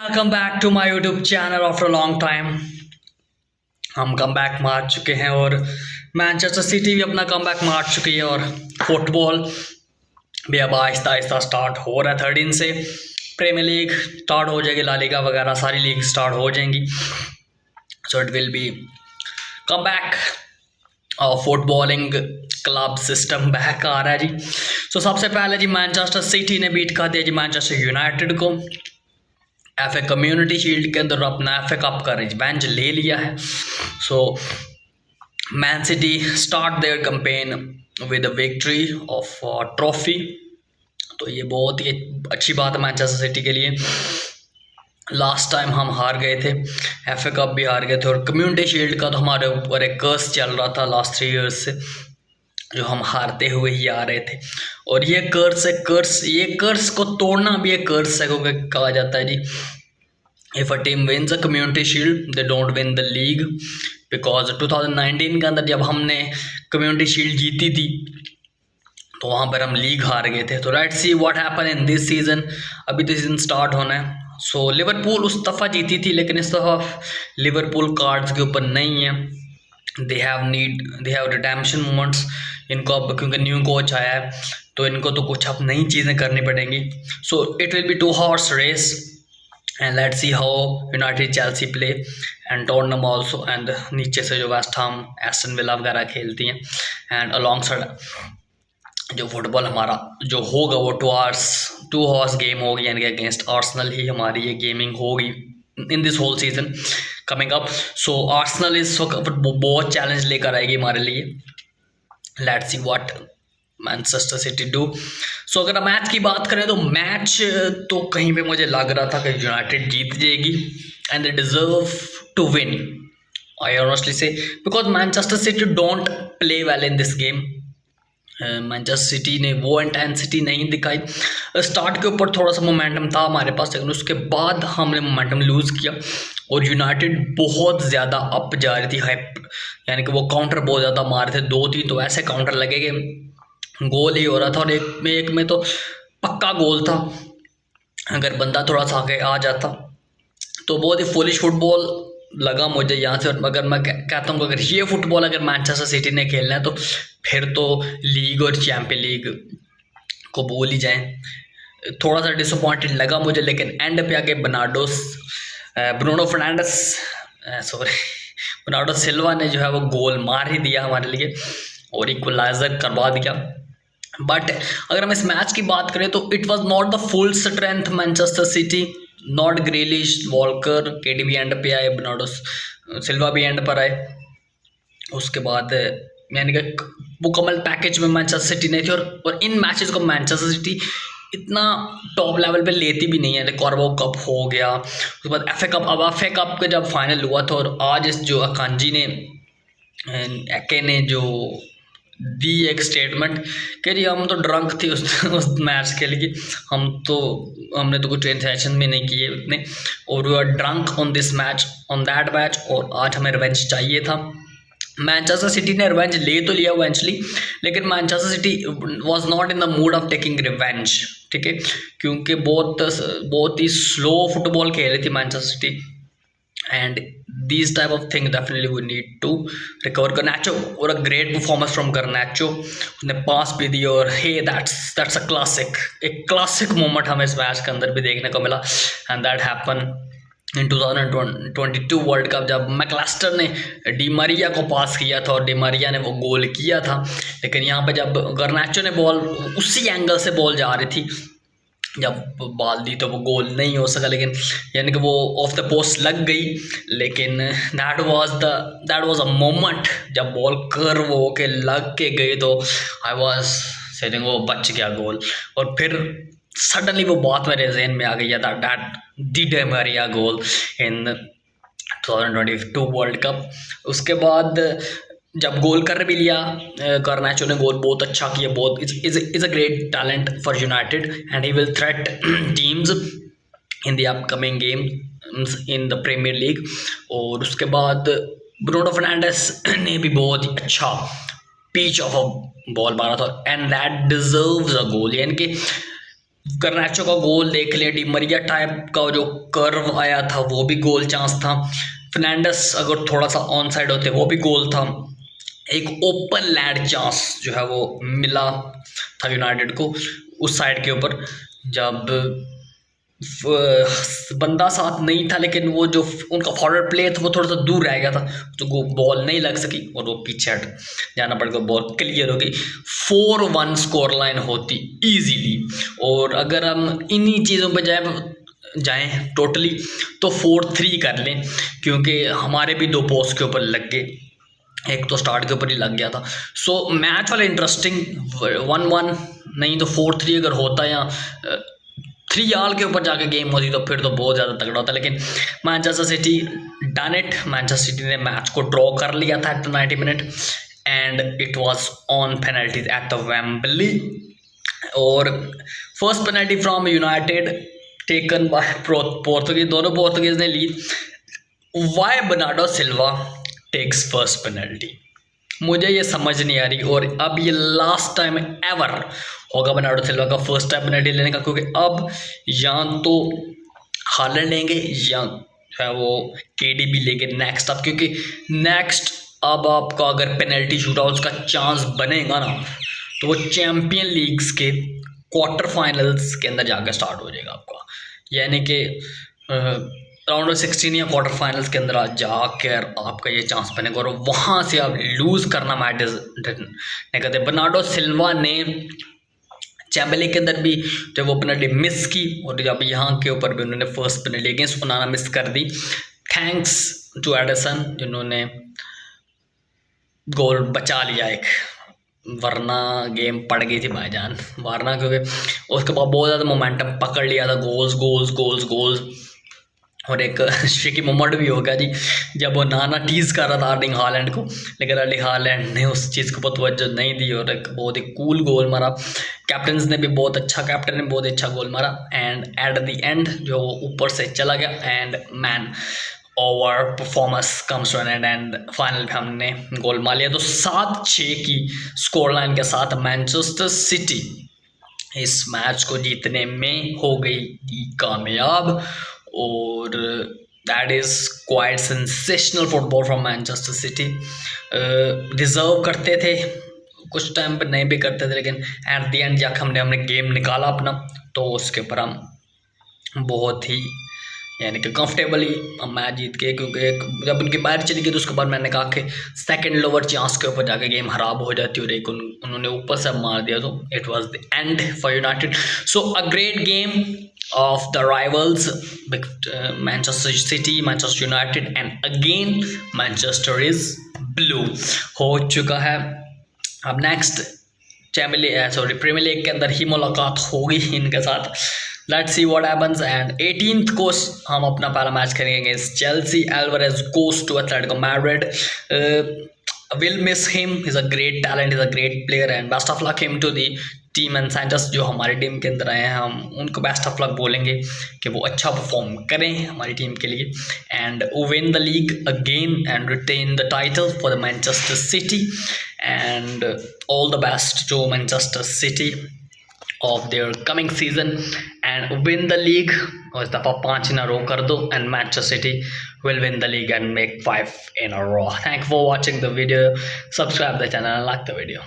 Welcome back to my YouTube channel after long time. हम come back मार चुके हैं और मैनचेस्टर सिटी भी अपना कम बैक मार चुकी है और फुटबॉल भी अब आहिस्ता आहिस्ता स्टार्ट हो रहा है। 13 से प्रीमियर लीग स्टार्ट हो जाएगी, ला लीगा वगैरह सारी लीग स्टार्ट हो जाएंगी। So it will be come back footballing club system back आ रहा है जी। सो सबसे पहले जी मैनचेस्टर सिटी ने बीट कर दिया जी मैनचेस्टर यूनाइटेड को। एफ ए कम्युनिटी शील्ड के अंदर अपना एफ ए कप का रिवेंज ले लिया है। So Man City start their campaign with a victory of trophy. तो ये बहुत ही अच्छी बात है मैनचेस्टर सिटी के लिए। लास्ट टाइम हम हार गए थे, एफ ए कप भी हार गए थे और कम्युनिटी शील्ड का तो हमारे ऊपर एक कर्स चल रहा था लास्ट 3 ईयर्स से, जो हम हारते हुए ही आ रहे थे। और ये कर्स है, ये कर्स को तोड़ना भी एक कर्स है, क्योंकि कहा जाता है जी if a team wins a community shield they don't win the league, because 2019 के अंदर जब हमने कम्युनिटी शील्ड जीती थी तो वहाँ पर हम लीग हार गए थे। तो let's see what happen in this season. अभी तो सीजन स्टार्ट होना है। सो लिवरपूल उस दफ़ा जीती थी, लेकिन इस दफ़ा लिवरपूल कार्ड्स के ऊपर नहीं है। दे हैव रिडेम्पशन मोमेंट्स इनको अब, क्योंकि न्यू कोच आया है तो इनको तो कुछ अब नई चीज़ें करनी पड़ेंगी। So it will be 2 horse race and let's see how United Chelsea play and Tottenham also, and नीचे से जो वेस्ट हैम एस्टन विला वगैरह खेलती हैं। एंड अलॉन्ग साइड जो फुटबॉल हमारा जो होगा वो 2 हॉर्स गेम होगी, यानी कि अगेंस्ट आर्सेनल ही हमारी ये गेमिंग होगी in this whole season coming up. So Arsenal इस वक्त बहुत चैलेंज लेकर आएगी हमारे लिए। Let's see what Manchester City do. So अगर हम मैच की बात करें तो मैच तो कहीं पे मुझे लग रहा था कि यूनाइटेड जीत जाएगी and they deserve to win, I honestly say, because Manchester City don't play well in this game. Manchester City ने वो इंटेंसिटी नहीं दिखाई। स्टार्ट के ऊपर थोड़ा सा मोमेंटम था हमारे पास, लेकिन उसके बाद हमने मोमेंटम लूज़ किया और यूनाइटेड बहुत ज़्यादा अप जा रही थी, हाइप, यानी कि वो काउंटर बहुत ज़्यादा मार रहे थे। 2-3 तो ऐसे काउंटर लगे कि गोल ही हो रहा था और एक में तो पक्का गोल था अगर बंदा थोड़ा सा आगे आ जाता। तो बहुत ही फुलिश फुटबॉल लगा मुझे यहाँ से। और अगर मैं कहता हूँ अगर ये फुटबॉल अगर मैनचेस्टर सिटी ने खेलना है तो फिर तो लीग और चैम्पियन लीग को भूल ही जाएं। थोड़ा सा डिसअपॉइंटेड लगा मुझे, लेकिन एंड पे आके बर्नार्डो सिल्वा ने जो है वो गोल मार ही दिया हमारे लिए और इक्वलाइजर करवा दिया। बट अगर हम इस मैच की बात करें तो it was not the full strength Manchester City, not Grealish, Walker, K D and पे आए, बर्नार्डो सिल्वा भी एंड पर आए। उसके बाद यानी कि मुकम्मल पैकेज में मैनचेस्टर सिटी नहीं थी। और इन मैचेस को मैनचेस्टर सिटी इतना टॉप लेवल पे लेती भी नहीं है। कॉर्बो कप हो गया, उसके बाद एफ ए कप। अब एफ ए कप का जब फाइनल हुआ था और आज इस जो अकांजी ने एके ने जो दी एक स्टेटमेंट कि जी हम तो ड्रंक थे उस मैच के लिए, हमने तो कुछ इंटेंशन भी नहीं किए इतने, और we are drunk on this match, on that match, और आज हमें रिवेंज चाहिए था। मैनचेस्टर सिटी ने रिवेंज ले तो लिया इवेंचुअली, लेकिन Manchester city was not in the mood off taking revenge, ठीक है, क्योंकि बहुत ही स्लो फुटबॉल खेल रही थी Manchester City. And these type of things definitely we need to recover. Garnacho और a great performance from Garnacho, उसने पास भी दिया और hey that's a classic, एक क्लासिक मोमेंट हमें इस मैच के अंदर भी देखने को मिला। And that happen in 2022 world cup जब मैकलास्टर ने डी मारिया को पास किया था और डी मारिया ने वो गोल किया था। लेकिन यहाँ पे जब गर्नाचो ने बॉल उसी एंगल से बॉल जा रही थी, जब बॉल दी तो वो गोल नहीं हो सका, लेकिन यानी कि वो ऑफ द पोस्ट लग गई। लेकिन दैट वाज अ मोमेंट जब बॉल कर्व हो के लग के गई तो आई वाज सेइंग वो बच गया गोल। और फिर सडनली वो बात मेरे जहन में आ गई that did Maria goal in 2022 world cup. उसके बाद जब गोल कर भी लिया गर्नाचो ने, गोल बहुत अच्छा किया, बहुत is a great talent for United and he will threat teams in the upcoming game in the Premier League. और उसके बाद ब्रूनो फर्नांडिस ने भी बहुत ही अच्छा पिच ऑफ अ बॉल मारा था एंड दैट डिजर्व्स अ गोल, यानी कि गर्नाचो का गोल देख लिया, डी मरिया टाइप का जो कर्व आया था वो भी गोल चांस था। फर्नांडिस अगर थोड़ा सा ऑन साइड होते वो भी गोल था। एक ओपन लैंड चांस जो है वो मिला था यूनाइटेड को उस साइड के ऊपर, जब बंदा साथ नहीं था, लेकिन वो जो उनका फॉरवर्ड प्ले था वो थोड़ा सा दूर रह गया था, तो वो बॉल नहीं लग सकी और वो पीछे हट जाना पड़ गया, बॉल क्लियर हो गई। 4-1 स्कोर लाइन होती इजीली। और अगर हम इन्हीं चीज़ों पर जाएं टोटली तो 4-3 कर लें, क्योंकि हमारे भी 2 पोस्ट के ऊपर लग गए, एक तो स्टार्ट के ऊपर ही लग गया था। सो मैच वाला इंटरेस्टिंग 1-1 नहीं तो 4-3 अगर होता या 3-3 के ऊपर जाके गेम होती तो फिर तो बहुत ज़्यादा तगड़ा होता। लेकिन Manchester City done it, Manchester City ने मैच को ड्रॉ कर लिया था at 90 minute and it was on penalties at the Wembley. और first penalty from United taken by Portuguese, दोनों पोर्तुगीज ने ली। Why Bernardo Silva takes first penalty, मुझे ये समझ नहीं आ रही। और अब ये लास्ट टाइम एवर होगा बर्नार्डो सिल्वा का फर्स्ट टाइम पेनल्टी लेने का, क्योंकि अब या तो हालैंड लेंगे या है वो केडीबी लेंगे नेक्स्ट अब, क्योंकि नेक्स्ट अब आपका अगर पेनल्टी शूटआउट्स का चांस बनेगा ना तो वो चैम्पियन लीग्स के क्वार्टर फाइनल्स के अंदर जाकर स्टार्ट हो जाएगा आपका, यानी कि राउंड ऑफ 16 या क्वार्टर फाइनल्स के अंदर जाकर आपका ये चांस बनेगा और वहाँ से आप लूज़ करना मैच नहीं करते। बर्नार्डो सिल्वा ने चैम्पियन के अंदर भी जब वो पेनल्टी मिस की और जब यहाँ के ऊपर भी उन्होंने फर्स्ट पेनल्टी अगेंस्ट ओनाना मिस कर दी। थैंक्स टू एडिसन जिन्होंने गोल बचा लिया एक, वरना गेम पड़ गई थी भाईजान, वरना क्योंकि उसके बाद बहुत ज़्यादा मोमेंटम पकड़ लिया था, गोल्स गोल्स गोल्स गोल्स। और एक शेकी मोमेंट भी हो गया जी जब वो नाना टीज़ कर रहा था अर्लिंग हालैंड को, लेकिन अर्लिंग हालैंड ने उस चीज़ को तवज्जो नहीं दी और एक बहुत ही कूल गोल मारा। कैप्टन ने भी बहुत अच्छा गोल मारा एंड एट द एंड जो ऊपर से चला गया and man over performance comes to an end and final में हमने गोल मार लिया। तो 7-6 की स्कोर लाइन के साथ मैनचेस्टर सिटी इस मैच को जीतने में हो गई कामयाब और that is quite sensational football from Manchester city. Deserve करते थे, कुछ टाइम पर नहीं भी करते थे, लेकिन एट द एंड जाकर हमने गेम निकाला अपना, तो उसके ऊपर हम बहुत ही यानी कि कंफर्टेबली मैच जीत के, क्योंकि जब उनकी बाहर चली गई तो उसके बाद मैंने कहा कि सेकंड लोअर चांस के ऊपर जाके गेम खराब हो जाती और एक उन्होंने ऊपर से मार दिया, तो it was the end for United. So a great game of the rivals Manchester city, Manchester United and again Manchester is blue हो चुका है। अब नेक्स्ट प्रीमियर लीग के अंदर ही मुलाकात होगी इनके साथ। Let's see what happens and 18th को हम अपना पहला मैच करेंगे against Chelsea. Alvarez goes to Atletico Madrid. Will miss him, is a great talent, is a great player and best of luck him to the team and scientist जो हमारी team के अंदर आए हैं, हम उनको बेस्ट ऑफ लक बोलेंगे कि वो अच्छा परफॉर्म करें हमारी टीम के लिए and win the league again and retain the title for the Manchester City and all the best to Manchester City of their coming season and win the league. और इस दफ़ा 5 in a row कर दो and Manchester City will win the league and make 5 in a row. Thank you for watching the video. Subscribe the channel and like the video.